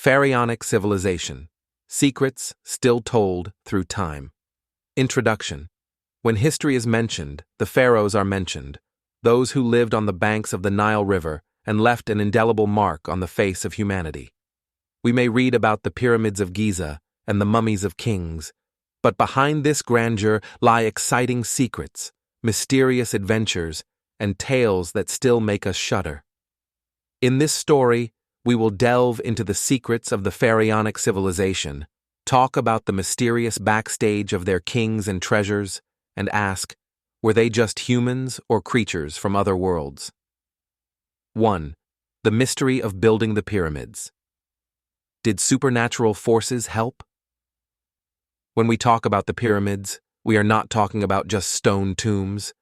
Pharaonic Civilization. Secrets Still Told Through Time. Introduction. When history is mentioned, the pharaohs are mentioned, those who lived on the banks of the Nile River and left an indelible mark on the face of humanity. We may read about the pyramids of Giza and the mummies of kings, but behind this grandeur lie exciting secrets, mysterious adventures, and tales that still make us shudder. In this story, we will delve into the secrets of the pharaonic civilization, talk about the mysterious backstage of their kings and treasures, and ask, were they just humans or creatures from other worlds? 1. The mystery of building the pyramids. Did supernatural forces help? When we talk about the pyramids, we are not talking about just stone tombs.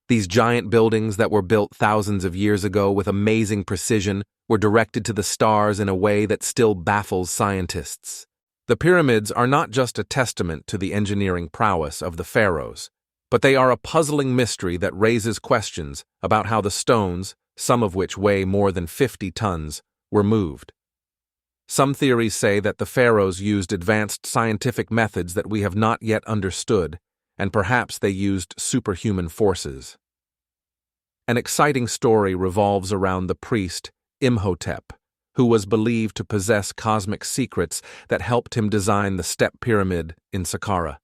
These giant buildings that were built thousands of years ago with amazing precision were directed to the stars in a way that still baffles scientists. The pyramids are not just a testament to the engineering prowess of the pharaohs, but they are a puzzling mystery that raises questions about how the stones, some of which weigh more than 50 tons, were moved. Some theories say that the pharaohs used advanced scientific methods that we have not yet understood, and perhaps they used superhuman forces. An exciting story revolves around the priest Imhotep, who was believed to possess cosmic secrets that helped him design the Step Pyramid in Saqqara.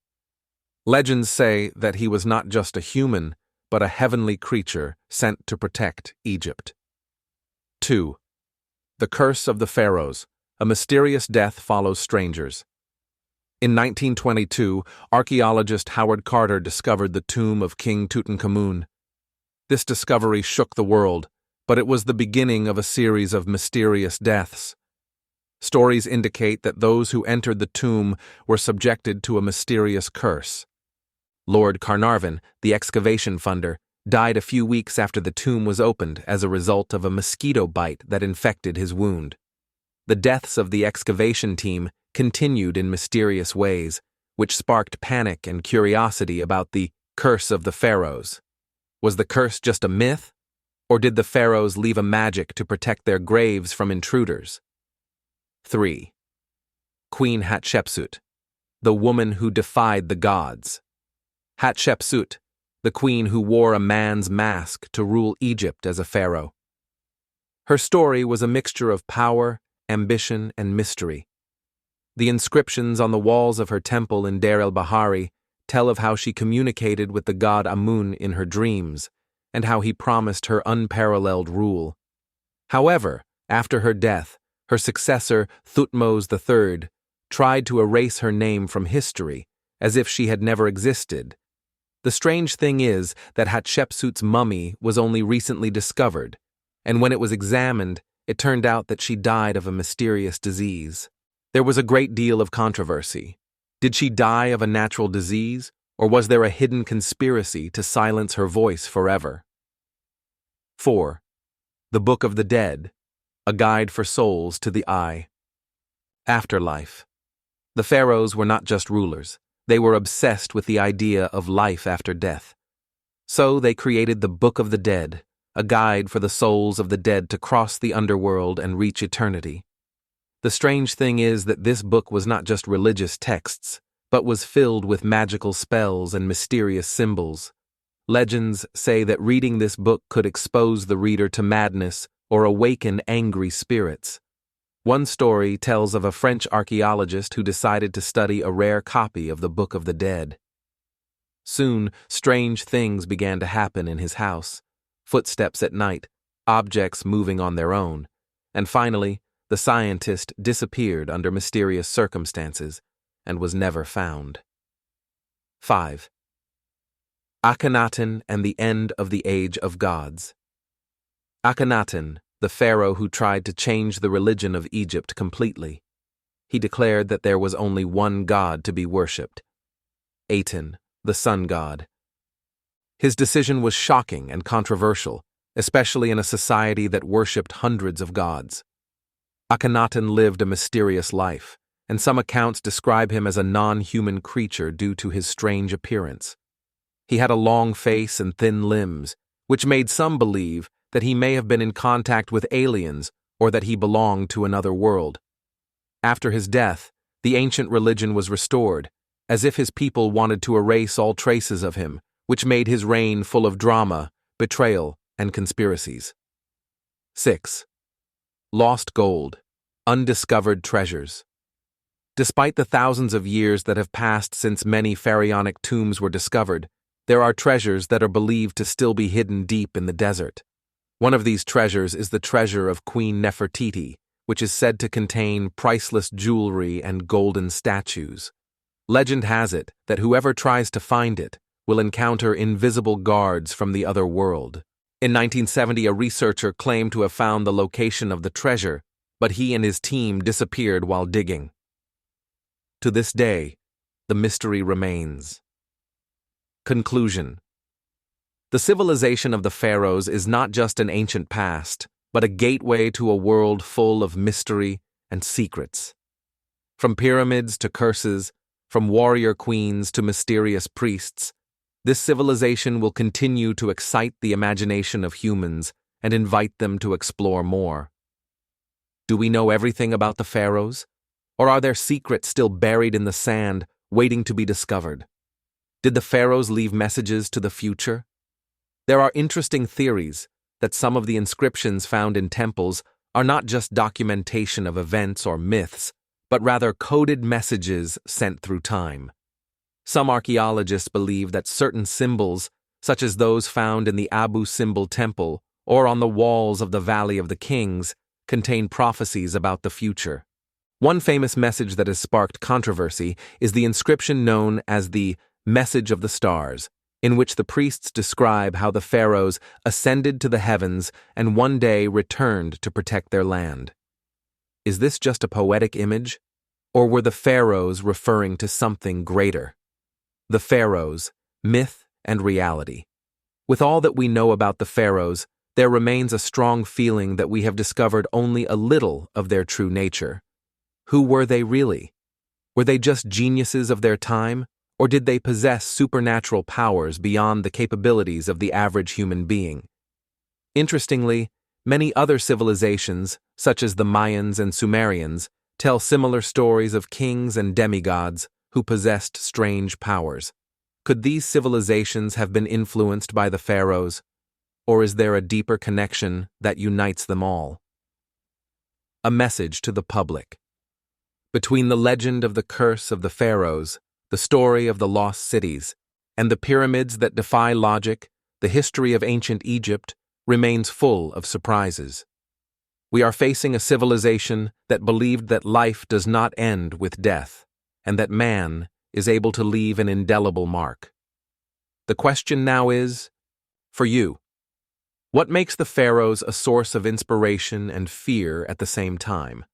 Legends say that he was not just a human, but a heavenly creature sent to protect Egypt. 2. The Curse of the Pharaohs. A mysterious death follows strangers. In 1922, archaeologist Howard Carter discovered the tomb of King Tutankhamun. This discovery shook the world, but it was the beginning of a series of mysterious deaths. Stories indicate that those who entered the tomb were subjected to a mysterious curse. Lord Carnarvon, the excavation funder, died a few weeks after the tomb was opened as a result of a mosquito bite that infected his wound. The deaths of the excavation team continued in mysterious ways, which sparked panic and curiosity about the curse of the pharaohs. Was the curse just a myth, or did the pharaohs leave a magic to protect their graves from intruders? 3. Queen Hatshepsut, the woman who defied the gods. Hatshepsut, the queen who wore a man's mask to rule Egypt as a pharaoh. Her story was a mixture of power, ambition, and mystery. The inscriptions on the walls of her temple in Deir el-Bahari tell of how she communicated with the god Amun in her dreams, and how he promised her unparalleled rule. However, after her death, her successor, Thutmose III, tried to erase her name from history, as if she had never existed. The strange thing is that Hatshepsut's mummy was only recently discovered, and when it was examined, it turned out that she died of a mysterious disease. There was a great deal of controversy. Did she die of a natural disease, or was there a hidden conspiracy to silence her voice forever? 4. The Book of the Dead, a guide for souls to the eye. Afterlife. The pharaohs were not just rulers. They were obsessed with the idea of life after death. So they created the Book of the Dead, a guide for the souls of the dead to cross the underworld and reach eternity. The strange thing is that this book was not just religious texts, but was filled with magical spells and mysterious symbols. Legends say that reading this book could expose the reader to madness or awaken angry spirits. One story tells of a French archaeologist who decided to study a rare copy of the Book of the Dead. Soon, strange things began to happen in his house. Footsteps at night, objects moving on their own, and finally, the scientist disappeared under mysterious circumstances and was never found. 5. Akhenaten and the End of the Age of Gods. Akhenaten, the pharaoh who tried to change the religion of Egypt completely. He declared that there was only one god to be worshipped, Aten, the sun god. His decision was shocking and controversial, especially in a society that worshipped hundreds of gods. Akhenaten lived a mysterious life, and some accounts describe him as a non-human creature due to his strange appearance. He had a long face and thin limbs, which made some believe that he may have been in contact with aliens or that he belonged to another world. After his death, the ancient religion was restored, as if his people wanted to erase all traces of him, which made his reign full of drama, betrayal, and conspiracies. 6. Lost gold, undiscovered treasures. Despite the thousands of years that have passed since many pharaonic tombs were discovered, there are treasures that are believed to still be hidden deep in the desert. One of these treasures is the treasure of Queen Nefertiti, which is said to contain priceless jewelry and golden statues. Legend has it that whoever tries to find it will encounter invisible guards from the other world. In 1970, a researcher claimed to have found the location of the treasure, but he and his team disappeared while digging. To this day, the mystery remains. Conclusion. The civilization of the pharaohs is not just an ancient past, but a gateway to a world full of mystery and secrets. From pyramids to curses, from warrior queens to mysterious priests, this civilization will continue to excite the imagination of humans and invite them to explore more. Do we know everything about the pharaohs? Or are there secrets still buried in the sand, waiting to be discovered? Did the pharaohs leave messages to the future? There are interesting theories that some of the inscriptions found in temples are not just documentation of events or myths, but rather coded messages sent through time. Some archaeologists believe that certain symbols, such as those found in the Abu Simbel Temple or on the walls of the Valley of the Kings, contain prophecies about the future. One famous message that has sparked controversy is the inscription known as the Message of the Stars, in which the priests describe how the pharaohs ascended to the heavens and one day returned to protect their land. Is this just a poetic image, or were the pharaohs referring to something greater? The pharaohs, myth and reality. With all that we know about the pharaohs, there remains a strong feeling that we have discovered only a little of their true nature. Who were they really? Were they just geniuses of their time, or did they possess supernatural powers beyond the capabilities of the average human being? Interestingly, many other civilizations, such as the Mayans and Sumerians, tell similar stories of kings and demigods who possessed strange powers. Could these civilizations have been influenced by the pharaohs, or is there a deeper connection that unites them all? A message to the public. Between the legend of the curse of the pharaohs, the story of the lost cities, and the pyramids that defy logic, the history of ancient Egypt remains full of surprises. We are facing a civilization that believed that life does not end with death, and that man is able to leave an indelible mark. The question now is, for you, what makes the pharaohs a source of inspiration and fear at the same time?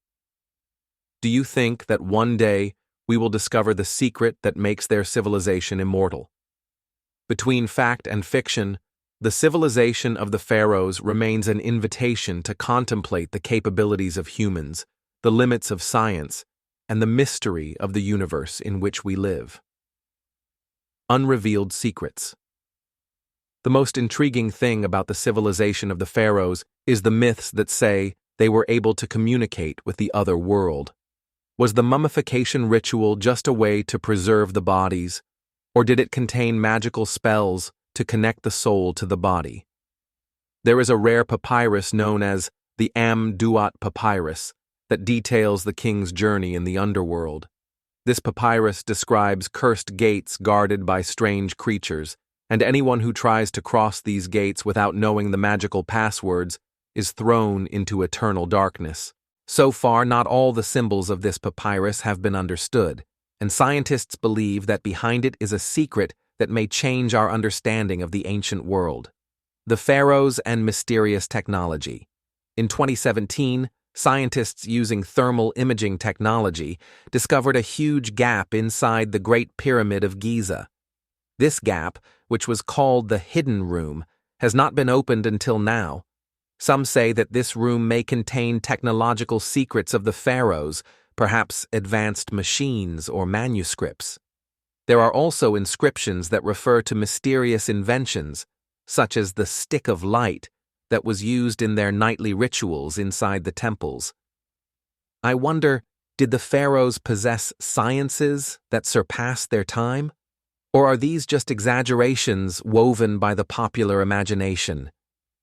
Do you think that one day we will discover the secret that makes their civilization immortal? Between fact and fiction, the civilization of the pharaohs remains an invitation to contemplate the capabilities of humans, the limits of science, and the mystery of the universe in which we live. Unrevealed secrets. The most intriguing thing about the civilization of the pharaohs is the myths that say they were able to communicate with the other world. Was the mummification ritual just a way to preserve the bodies, or did it contain magical spells to connect the soul to the body? There is a rare papyrus known as the Am-Duat Papyrus that details the king's journey in the underworld. This papyrus describes cursed gates guarded by strange creatures, and anyone who tries to cross these gates without knowing the magical passwords is thrown into eternal darkness. So far, not all the symbols of this papyrus have been understood, and scientists believe that behind it is a secret that may change our understanding of the ancient world. The pharaohs and mysterious technology. In 2017, scientists using thermal imaging technology discovered a huge gap inside the Great Pyramid of Giza. This gap, which was called the Hidden Room, has not been opened until now. Some say that this room may contain technological secrets of the pharaohs, perhaps advanced machines or manuscripts. There are also inscriptions that refer to mysterious inventions, such as the stick of light that was used in their nightly rituals inside the temples. I wonder, Did the pharaohs possess sciences that surpassed their time? Or are these just exaggerations woven by the popular imagination?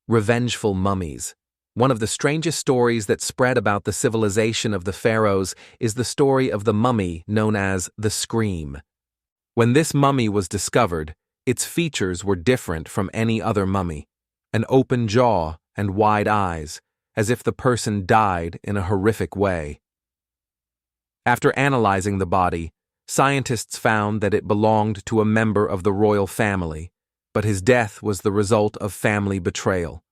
Revengeful mummies. One of the strangest stories that spread about the civilization of the pharaohs is the story of the mummy known as the Scream. When this mummy was discovered, its features were different from any other mummy: an open jaw and wide eyes, as if the person died in a horrific way. After analyzing the body, scientists found that it belonged to a member of the royal family, but his death was the result of family betrayal.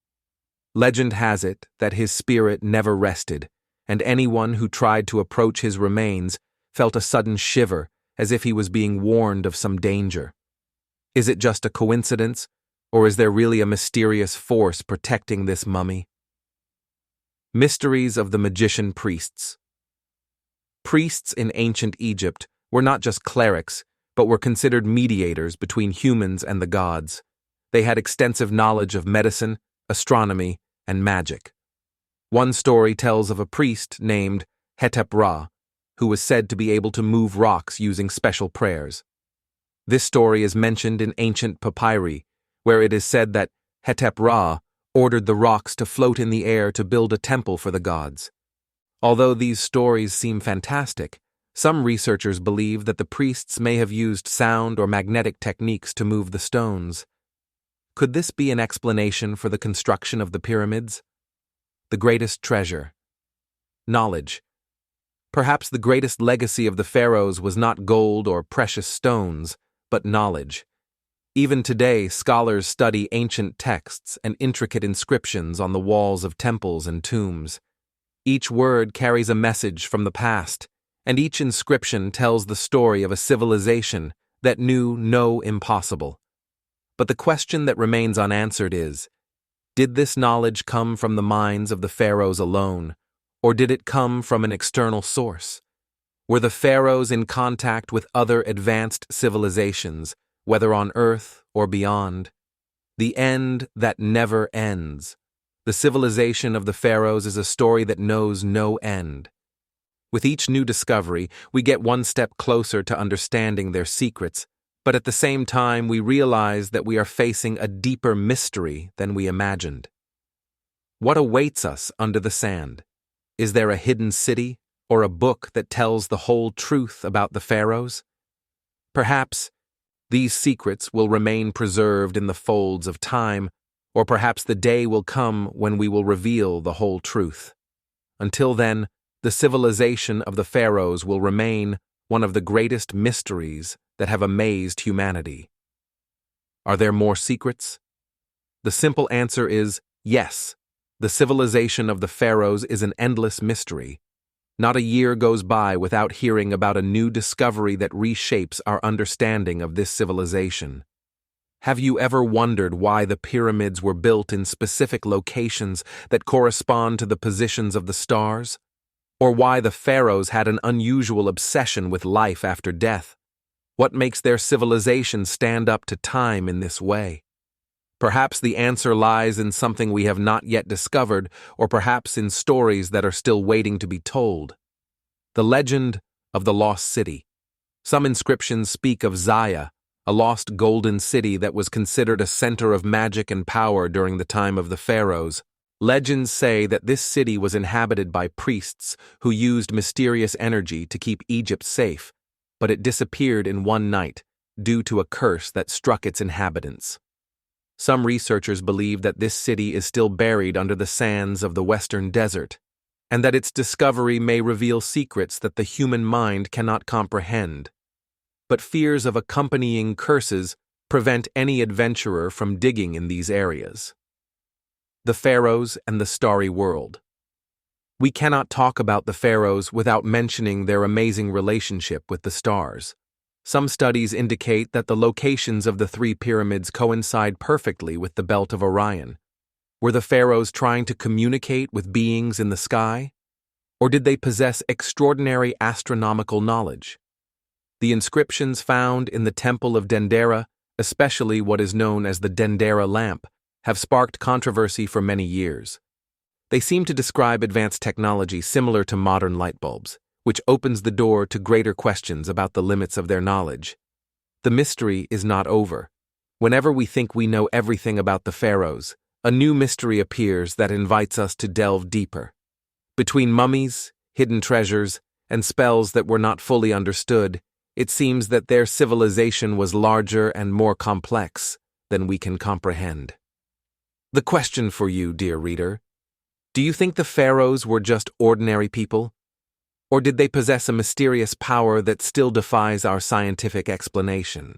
Legend has it that his spirit never rested, and anyone who tried to approach his remains felt a sudden shiver as if he was being warned of some danger. Is it just a coincidence, or is there really a mysterious force protecting this mummy? Mysteries of the magician priests. Priests in ancient Egypt were not just clerics, but were considered mediators between humans and the gods. They had extensive knowledge of medicine, astronomy, and magic. One story tells of a priest named Hetep-Ra, who was said to be able to move rocks using special prayers. This story is mentioned in ancient papyri, where it is said that Hetep-Ra ordered the rocks to float in the air to build a temple for the gods. Although these stories seem fantastic, some researchers believe that the priests may have used sound or magnetic techniques to move the stones. Could this be an explanation for the construction of the pyramids? The greatest treasure. Knowledge. Perhaps the greatest legacy of the pharaohs was not gold or precious stones, but knowledge. Even today, scholars study ancient texts and intricate inscriptions on the walls of temples and tombs. Each word carries a message from the past, and each inscription tells the story of a civilization that knew no impossible. But the question that remains unanswered is, did this knowledge come from the minds of the pharaohs alone, or did it come from an external source? Were the pharaohs in contact with other advanced civilizations, whether on Earth or beyond? The end that never ends. The civilization of the pharaohs is a story that knows no end. With each new discovery, we get one step closer to understanding their secrets, but at the same time we realize that we are facing a deeper mystery than we imagined. What awaits us under the sand? Is there a hidden city, or a book that tells the whole truth about the pharaohs? Perhaps these secrets will remain preserved in the folds of time, or perhaps the day will come when we will reveal the whole truth. Until then, the civilization of the pharaohs will remain one of the greatest mysteries that have amazed humanity. Are there more secrets? The simple answer is yes. The civilization of the pharaohs is an endless mystery. Not a year goes by without hearing about a new discovery that reshapes our understanding of this civilization. Have you ever wondered why the pyramids were built in specific locations that correspond to the positions of the stars? Or why the pharaohs had an unusual obsession with life after death? What makes their civilization stand up to time in this way? Perhaps the answer lies in something we have not yet discovered, or perhaps in stories that are still waiting to be told. The legend of the lost city. Some inscriptions speak of Zaya, a lost golden city that was considered a center of magic and power during the time of the pharaohs. Legends say that this city was inhabited by priests who used mysterious energy to keep Egypt safe, but it disappeared in one night due to a curse that struck its inhabitants. Some researchers believe that this city is still buried under the sands of the western desert, and that its discovery may reveal secrets that the human mind cannot comprehend. But fears of accompanying curses prevent any adventurer from digging in these areas. The pharaohs and the starry world. We cannot talk about the pharaohs without mentioning their amazing relationship with the stars. Some studies indicate that the locations of the three pyramids coincide perfectly with the belt of Orion. Were the pharaohs trying to communicate with beings in the sky? Or did they possess extraordinary astronomical knowledge? The inscriptions found in the Temple of Dendera, especially what is known as the Dendera lamp, have sparked controversy for many years. They seem to describe advanced technology similar to modern light bulbs, which opens the door to greater questions about the limits of their knowledge. The mystery is not over. Whenever we think we know everything about the pharaohs, a new mystery appears that invites us to delve deeper. Between mummies, hidden treasures, and spells that were not fully understood, it seems that their civilization was larger and more complex than we can comprehend. The question for you, dear reader: do you think the pharaohs were just ordinary people? Or did they possess a mysterious power that still defies our scientific explanation?